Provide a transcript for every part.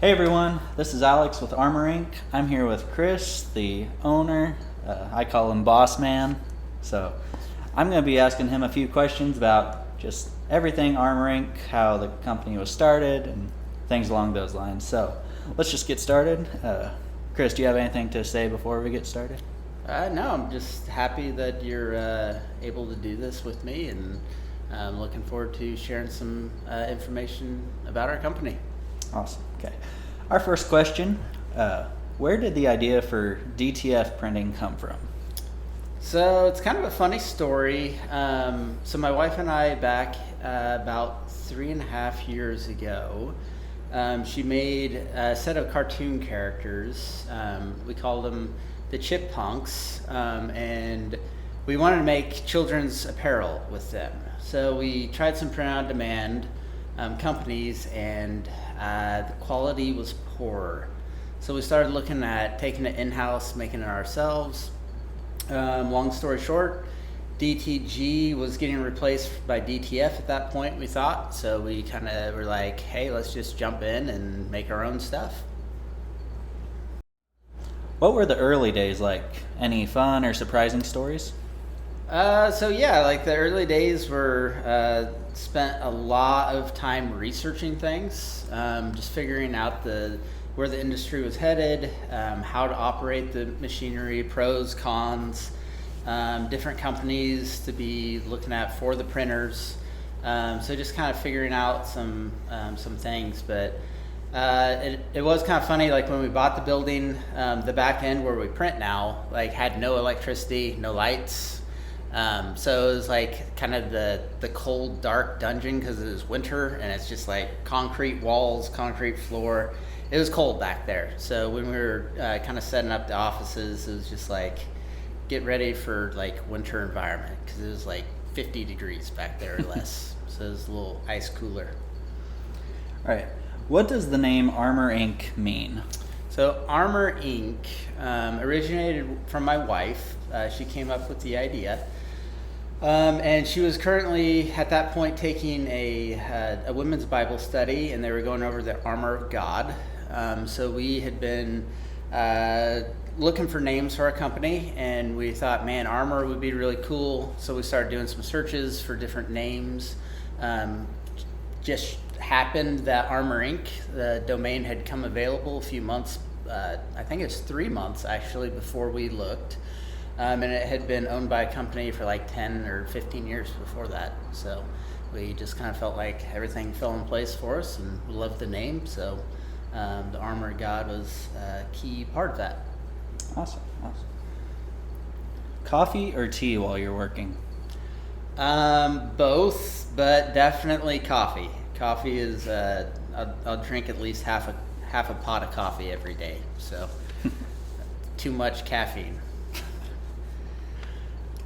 Hey everyone, this is Alex with Armor Inc. I'm here with Chris, the owner. I call him Boss Man. So I'm going to be asking him a few questions about just everything Armor Inc., how the company was started, and things along those lines. So let's just get started. Chris, do you have anything to say before we get started? No, I'm just happy that you're able to do this with me, and I'm looking forward to sharing some information about our company. Awesome. Okay. Our first question, where did the idea for DTF printing come from? So it's kind of a funny story. So my wife and I, back about 3.5 years ago, she made a set of cartoon characters. We called them the Chippunks, and we wanted to make children's apparel with them. So we tried some print-on-demand companies, and the quality was poor. So we started looking at taking it in-house, making it ourselves. Long story short, DTG was getting replaced by DTF at that point, we thought. So we kind of were like, hey, let's just jump in and make our own stuff. What were the early days like? Any fun or surprising stories? So yeah, like the early days were spent a lot of time researching things, just figuring out where the industry was headed, how to operate the machinery, pros, cons, different companies to be looking at for the printers. So just kind of figuring out some things, but it was kind of funny. Like when we bought the building, the back end where we print now, like had no electricity, no lights. So it was like kind of the cold, dark dungeon because it was winter and it's just like concrete walls, concrete floor. It was cold back there. So when we were kind of setting up the offices, it was just like get ready for like winter environment because it was like 50 degrees back there or less. So it was a little ice cooler. All right. What does the name Armor Inc. mean? So Armor Inc. Originated from my wife. She came up with the idea. And she was currently at that point taking a women's Bible study, and they were going over the armor of God. So we had been looking for names for our company, and we thought, man, armor would be really cool. So we started doing some searches for different names. Just happened that Armor Inc., the domain, had come available a few months, I think it's 3 months actually, before we looked. And it had been owned by a company for like 10 or 15 years before that. So we just kind of felt like everything fell in place for us, and we loved the name. So the Armor of God was a key part of that. Awesome. Coffee or tea while you're working? Both, but definitely coffee. Coffee is, I'll drink at least half a pot of coffee every day. So too much caffeine.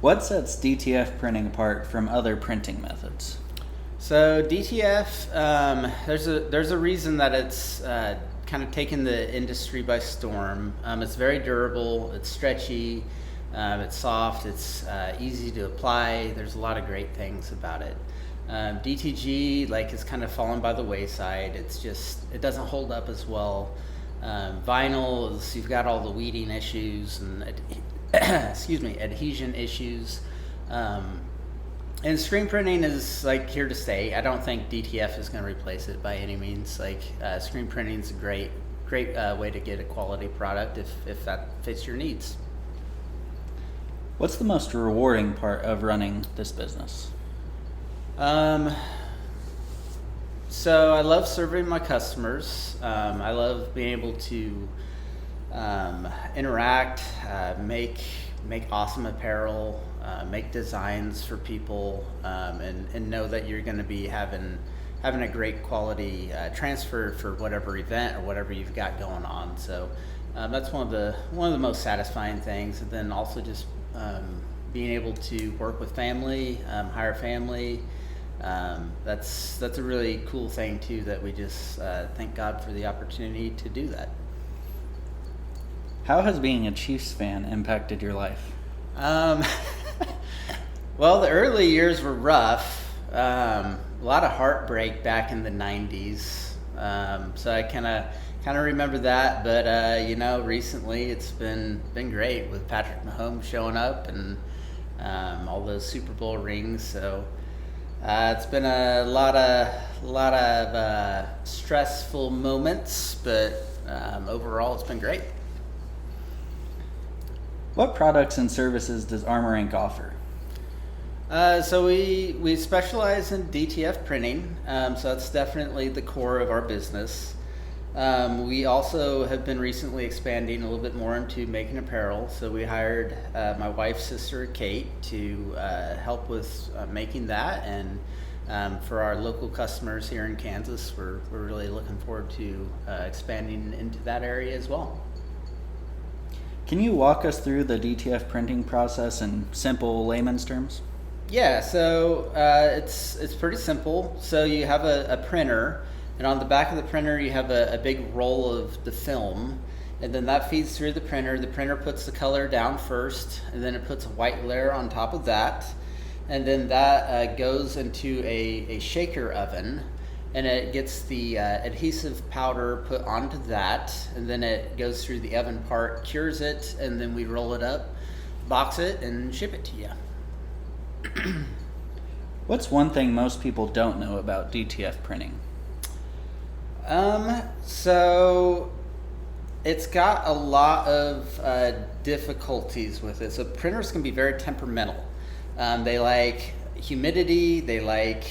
What sets DTF printing apart from other printing methods? So DTF, there's a reason that it's kind of taken the industry by storm. It's very durable, it's stretchy, it's soft, it's easy to apply. There's a lot of great things about it. DTG is kind of fallen by the wayside. It doesn't hold up as well. Vinyl is, you've got all the weeding issues and adhesion issues. And screen printing is here to stay. I don't think DTF is going to replace it by any means. Screen printing is a great way to get a quality product if that fits your needs. What's the most rewarding part of running this business? So I love serving my customers. I love being able to interact, make awesome apparel, make designs for people, and know that you're going to be having a great quality transfer for whatever event or whatever you've got going on. So that's one of the most satisfying things. And then also just being able to work with family, hire family. That's a really cool thing too, that we just thank God for the opportunity to do that. How has being a Chiefs fan impacted your life? Well, the early years were rough. A lot of heartbreak back in the 90s. So I kind of kind of remember that. But recently it's been great with Patrick Mahomes showing up and all those Super Bowl rings. So it's been a lot of stressful moments, but overall it's been great. What products and services does Armor Inc. offer? So we specialize in DTF printing, so that's definitely the core of our business. We also have been recently expanding a little bit more into making apparel. So we hired my wife's sister, Kate, to help with making that. And for our local customers here in Kansas, we're really looking forward to expanding into that area as well. Can you walk us through the DTF printing process in simple layman's terms? Yeah, so it's pretty simple. So you have a printer, and on the back of the printer you have a big roll of the film, and then that feeds through the printer. The printer puts the color down first, and then it puts a white layer on top of that, and then that goes into a shaker oven, and it gets the adhesive powder put onto that, and then it goes through the oven part, cures it, and then we roll it up, box it, and ship it to you. What's one thing most people don't know about DTF printing? So it's got a lot of difficulties with it. So printers can be very temperamental. They like humidity, they like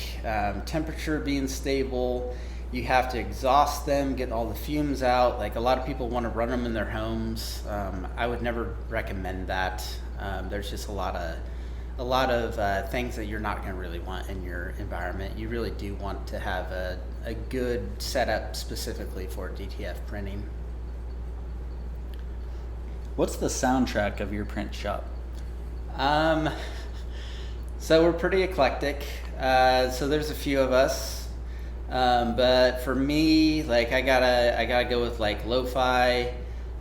temperature being stable. You have to exhaust them, get all the fumes out. Like a lot of people want to run them in their homes. I would never recommend that. There's just a lot of things that you're not going to really want in your environment. You really do want to have a good setup specifically for DTF printing. What's the soundtrack of your print shop? So we're pretty eclectic. So there's a few of us, but for me, like I gotta go with like lo-fi,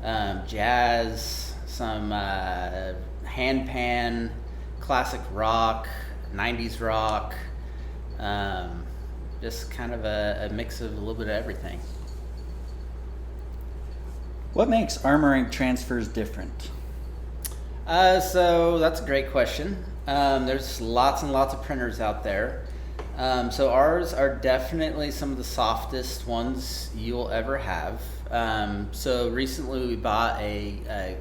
jazz, some handpan, classic rock, 90s rock, just kind of a mix of a little bit of everything. What makes Armor Inc. transfers different? So that's a great question. There's lots and lots of printers out there. So ours are definitely some of the softest ones you'll ever have. So recently we bought a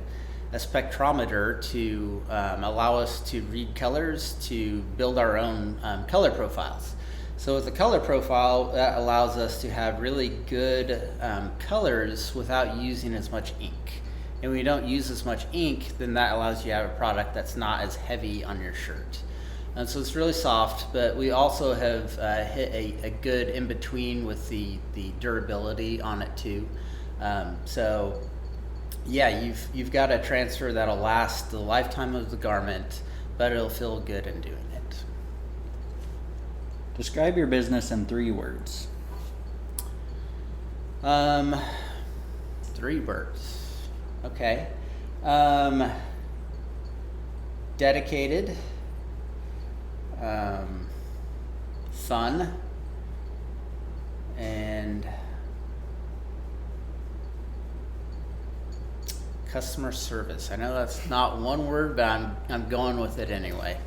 spectrometer to allow us to read colors, to build our own color profiles. So with the color profile, that allows us to have really good colors without using as much ink. And when you don't use as much ink, then that allows you to have a product that's not as heavy on your shirt. And so it's really soft, but we also have hit a good in-between with the durability on it too. So yeah, you've got a transfer that'll last the lifetime of the garment, but it'll feel good in doing it. Describe your business in 3 words. 3 words. Okay. Dedicated, fun, and customer service. I know that's not one word, but I'm going with it anyway.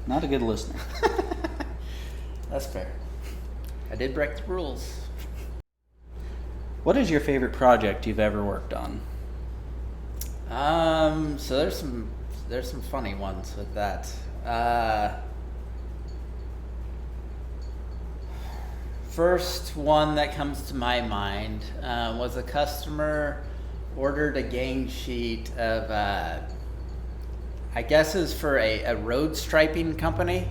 Not a good listener. That's fair. I did break the rules. What is your favorite project you've ever worked on? So there's some funny ones with that. First one that comes to my mind was a customer ordered a gang sheet of, I guess it was for a road striping company,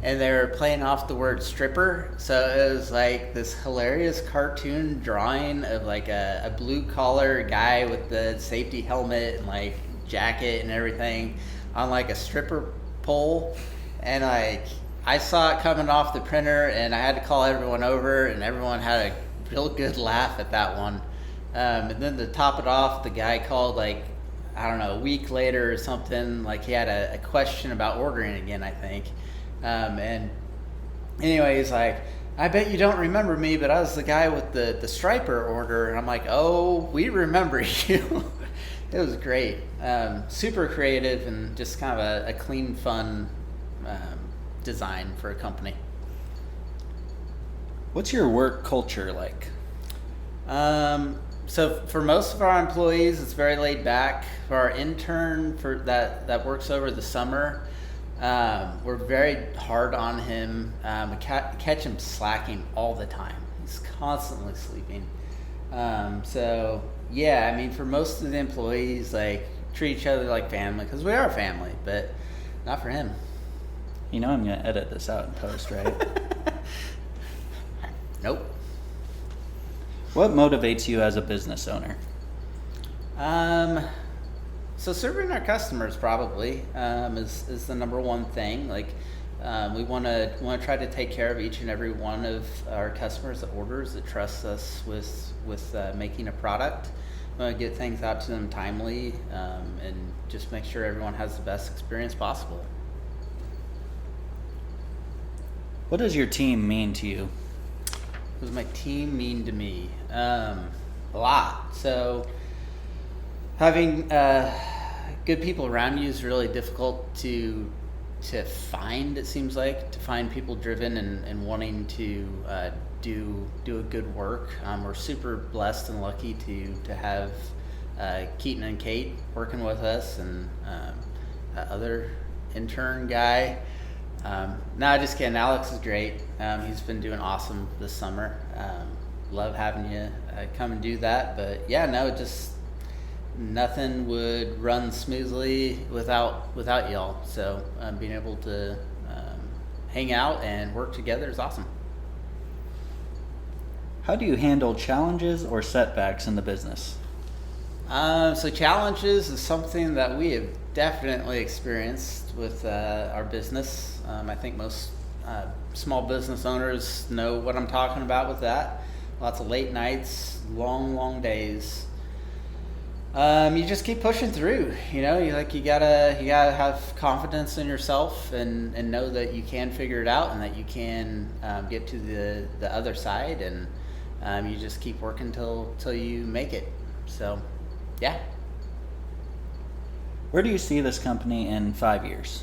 and they were playing off the word stripper. So it was like this hilarious cartoon drawing of like a blue collar guy with the safety helmet and like jacket and everything on like a stripper pole. And like I saw it coming off the printer, and I had to call everyone over, and everyone had a real good laugh at that one. And then to top it off, the guy called like, I don't know, a week later or something, like he had a question about ordering again, I think. And anyway, he's like, I bet you don't remember me, but I was the guy with the striper order. And I'm like, oh, we remember you. It was great. Super creative and just kind of a clean, fun design for a company. What's your work culture like? So for most of our employees, it's very laid back. For our intern that works over the summer, we're very hard on him. We catch him slacking all the time. He's constantly sleeping. So yeah, I mean, for most of the employees, like treat each other like family because we are family, but not for him. You know I'm going to edit this out in post, right? Nope. What motivates you as a business owner? So serving our customers probably is the number one thing. Like we want to try to take care of each and every one of our customers that orders, that trusts us with making a product. We want to get things out to them timely and just make sure everyone has the best experience possible. What does your team mean to you? What does my team mean to me? A lot. So having good people around you is really difficult to find. It seems like to find people driven and wanting to do a good work. We're super blessed and lucky to have Keaton and Kate working with us, and that other intern guy. No, just kidding. Alex is great. He's been doing awesome this summer. Love having you come and do that. But yeah, no, just nothing would run smoothly without y'all. So being able to hang out and work together is awesome. How do you handle challenges or setbacks in the business? So challenges is something that we have definitely experienced with our business. I think most small business owners know what I'm talking about with that. Lots of late nights, long days. You just keep pushing through. You know, you gotta have confidence in yourself and know that you can figure it out and that you can get to the other side, and you just keep working till you make it. So, yeah. Where do you see this company in 5 years?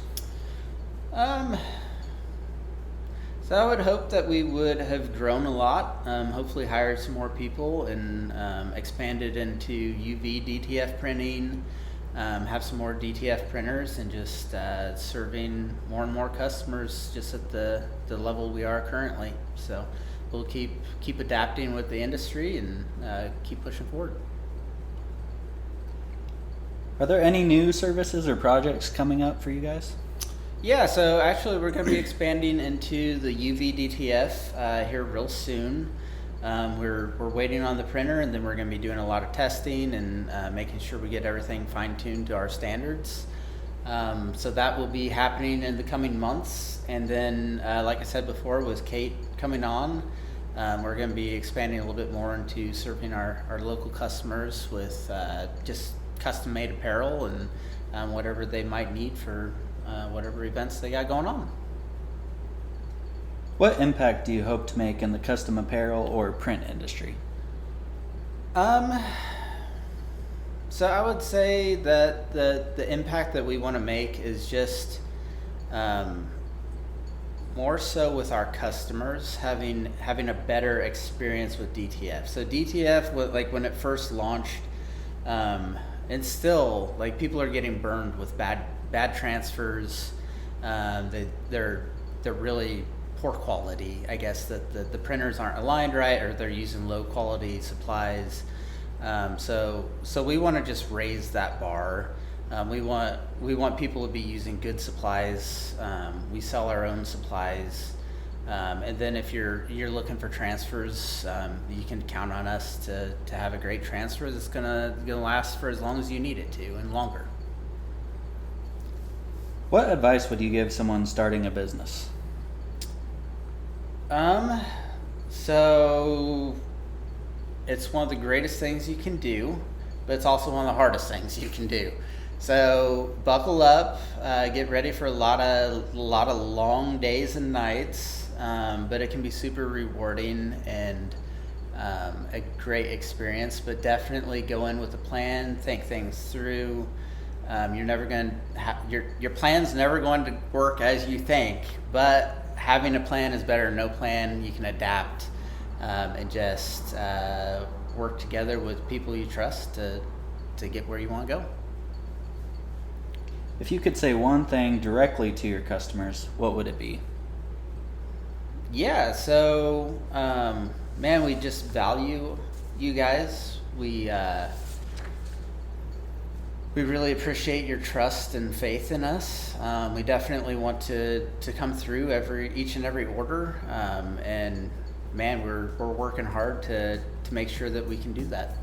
So I would hope that we would have grown a lot, hopefully hired some more people and expanded into UV DTF printing, have some more DTF printers, and just serving more and more customers just at the level we are currently. So we'll keep adapting with the industry and keep pushing forward. Are there any new services or projects coming up for you guys? Yeah, so actually we're going to be expanding into the UV DTF here real soon. We're waiting on the printer, and then we're going to be doing a lot of testing and making sure we get everything fine-tuned to our standards. So that will be happening in the coming months. And then, like I said before, with Kate coming on, we're going to be expanding a little bit more into serving our local customers with just custom-made apparel and whatever they might need for whatever events they got going on. What impact do you hope to make in the custom apparel or print industry? So I would say that the impact that we want to make is just more so with our customers having a better experience with DTF. So DTF, like when it first launched, and still, like, people are getting burned with bad transfers. They're really poor quality. I guess that the printers aren't aligned right, or they're using low quality supplies. So we want to just raise that bar. We want people to be using good supplies. We sell our own supplies. And then if you're looking for transfers, you can count on us to have a great transfer that's gonna last for as long as you need it to, and longer. What advice would you give someone starting a business? So it's one of the greatest things you can do, but it's also one of the hardest things you can do. So buckle up, get ready for a lot of long days and nights. but it can be super rewarding and a great experience. But definitely go in with a plan, think things through. You're never going to your plan's never going to work as you think, but having a plan is better than no plan. You can adapt and just work together with people you trust to get where you want to go. If you could say one thing directly to your customers, what would it be? Yeah, so man, we just value you guys. We really appreciate your trust and faith in us. We definitely want to come through each and every order, and man, we're working hard to make sure that we can do that.